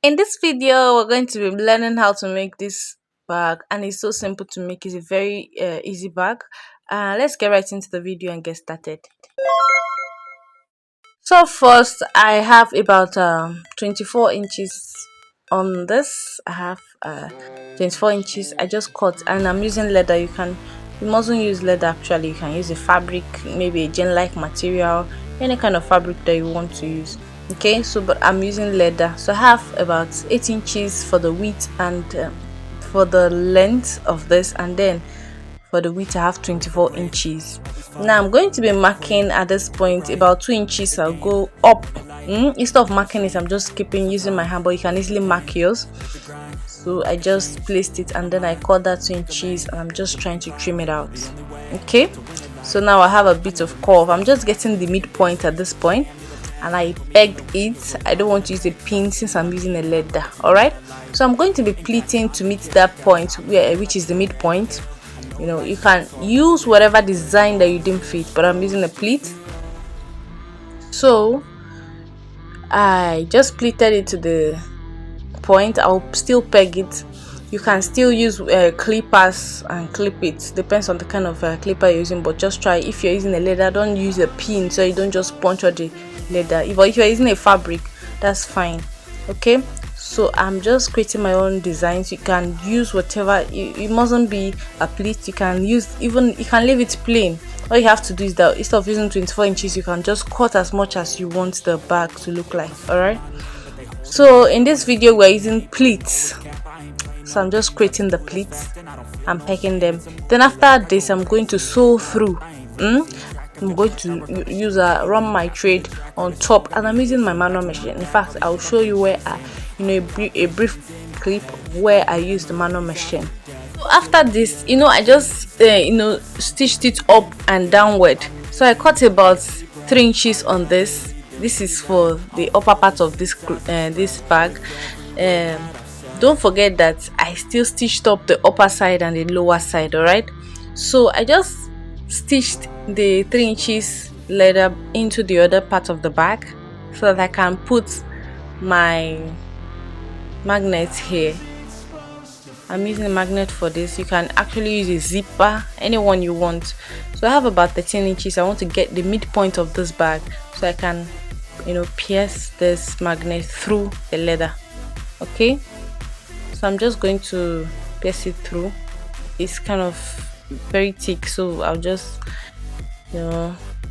In this video, we're going to be learning how to make this bag, and it's so simple to make. It's a very easy bag. Let's get right into the video and get started. So first, I have about 24 inches on this. I have 24 inches. I just cut, and I'm using leather. You mustn't use leather actually. You can use a fabric, maybe a gel-like material, any kind of fabric that you want to use. Okay, so but I'm using leather, so I have about 8 inches for the width and for the length of this, and then for the width I have 24 inches. Now I'm going to be marking at this point about 2 inches. I'll go up. Instead of marking it, I'm just keeping using my hand, but you can easily mark yours. So I just placed it and then I cut that 2 inches, and I'm just trying to trim it out. Okay, so now I have a bit of curve. I'm just getting the midpoint at this point, and I pegged it. I don't want to use a pin since I'm using a leather. All right, so I'm going to be pleating to meet that point which is the midpoint. You can use whatever design that you deem fit, but I'm using a pleat. So I just pleated it to the point. I'll still peg it. You can still use clippers and clip it, depends on the kind of clipper you're using, but just try. If you're using a leather, don't use a pin so you don't just punch out the leather. If you're using a fabric, that's fine. Okay, so I'm just creating my own designs. You can use whatever. It mustn't be a pleat. You can leave it plain. All you have to do is that instead of using 24 inches, you can just cut as much as you want the bag to look like. All right, so in this video we're using pleats, so I'm just creating the pleats and packing them. Then after this, I'm going to sew through. I'm going to run my thread on top, and I'm using my manual machine. In fact, I'll show you where a brief clip where I use the manual machine. So after this, I just stitched it up and downward. So I cut about 3 inches on this. This is for the upper part of this bag. Don't forget that I still stitched up the upper side and the lower side. All right, so I just stitched the 3 inches leather into the other part of the bag so that I can put my magnet here. I'm using a magnet for this. You can actually use a zipper, anyone you want. So I have about 13 inches. I want to get the midpoint of this bag so I can pierce this magnet through the leather. Okay, so I'm just going to pierce it through. It's kind of very thick, so I'll just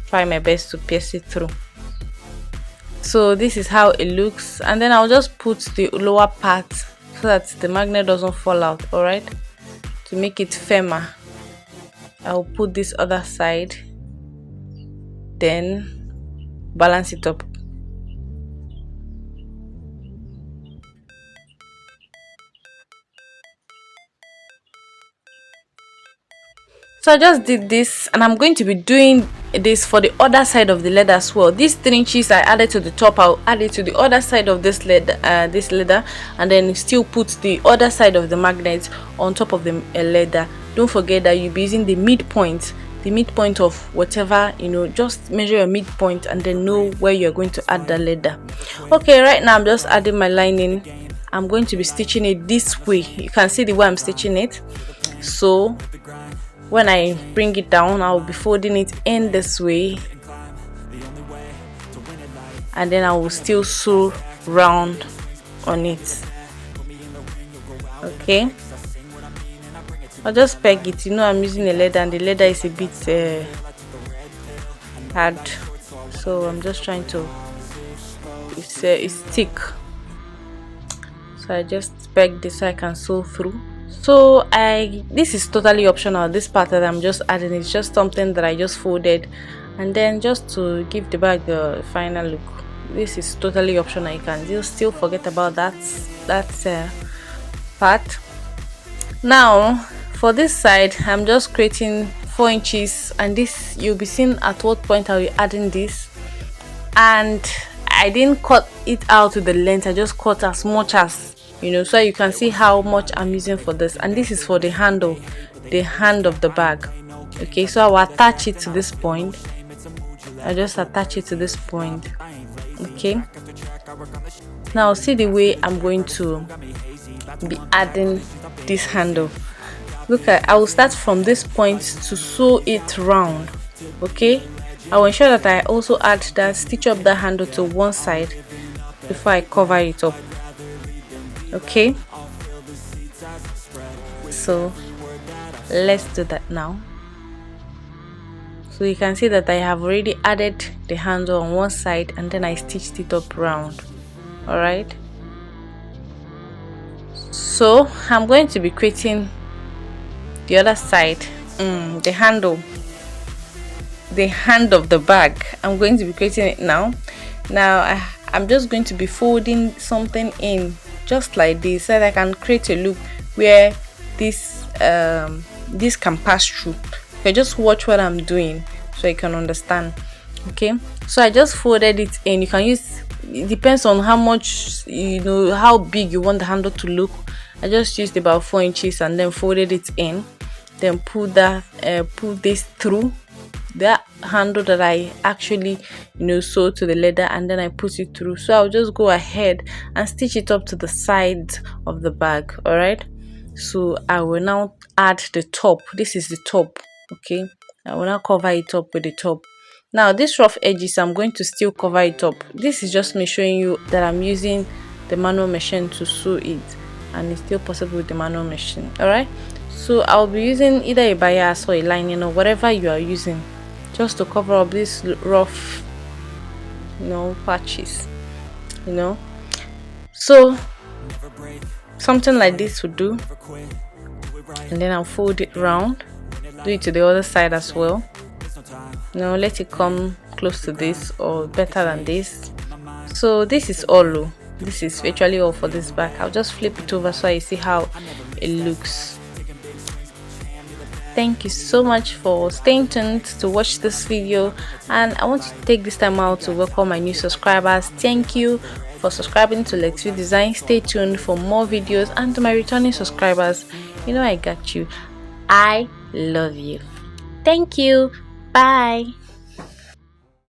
try my best to pierce it through. So this is how it looks, and then I'll just put the lower part so that the magnet doesn't fall out. All right, to make it firmer, I'll put this other side, then balance it up. So I just did this, and I'm going to be doing this for the other side of the leather as well. These 3 inches I added to the top, I'll add it to the other side of this leather, and then still put the other side of the magnet on top of the leather. Don't forget that you'll be using the midpoint of whatever, just measure your midpoint and then know where you're going to add the leather. Okay, right now I'm just adding my lining. I'm going to be stitching it this way. You can see the way I'm stitching it. So when I bring it down, I'll be folding it in this way, and then I will still sew round on it. Okay, I'll just peg it. I'm using a leather, and the leather is a bit hard, so I'm just trying to. It's thick, so I just peg this so I can sew through. So this is totally optional. This part that I'm just adding is just something that I just folded, and then just to give the bag the final look. This is totally optional. You can still forget about that part. Now for this side, I'm just creating 4 inches, and this you'll be seeing at what point I'll be adding this. And I didn't cut it out to the length. I just cut as much as so you can see how much I'm using for this. And this is for the hand of the bag. Okay, so I will attach it to this point. I just attach it to this point. Okay, Now see the way I'm going to be adding this handle. Look at, I will start from this point to sew it round. Okay, I will ensure that I also add that, stitch up that handle to one side before I cover it up. Okay, so let's do that now. So you can see that I have already added the handle on one side and then I stitched it up round. All right, so I'm going to be creating the other side, the hand of the bag. I'm going to be creating it now. I'm just going to be folding something in just like this so that I can create a loop where this can pass through. Okay, just watch what I'm doing so you can understand. Okay, so I just folded it in. You can use, it depends on how much, how big you want the handle to look. I just used about 4 inches and then folded it in, then pull this through that handle that I actually sewed to the leather, and then I put it through. So I'll just go ahead and stitch it up to the side of the bag. All right, so I will now add the top. This is the top. Okay, I will now cover it up with the top. Now these rough edges, I'm going to still cover it up. This is just me showing you that I'm using the manual machine to sew it, and it's still possible with the manual machine. All right, so I'll be using either a bias or a lining or whatever you are using, just to cover up these rough patches. So something like this would do, and then I'll fold it round, do it to the other side as well. Let it come close to this or better than this. So this is all. This is virtually all for this bag. I'll just flip it over so you see how it looks. Thank you so much for staying tuned to watch this video, and I want to take this time out to welcome my new subscribers. Thank you for subscribing to Let's View Design. Stay tuned for more videos, and to my returning subscribers, I got you. I love you. Thank you. Bye.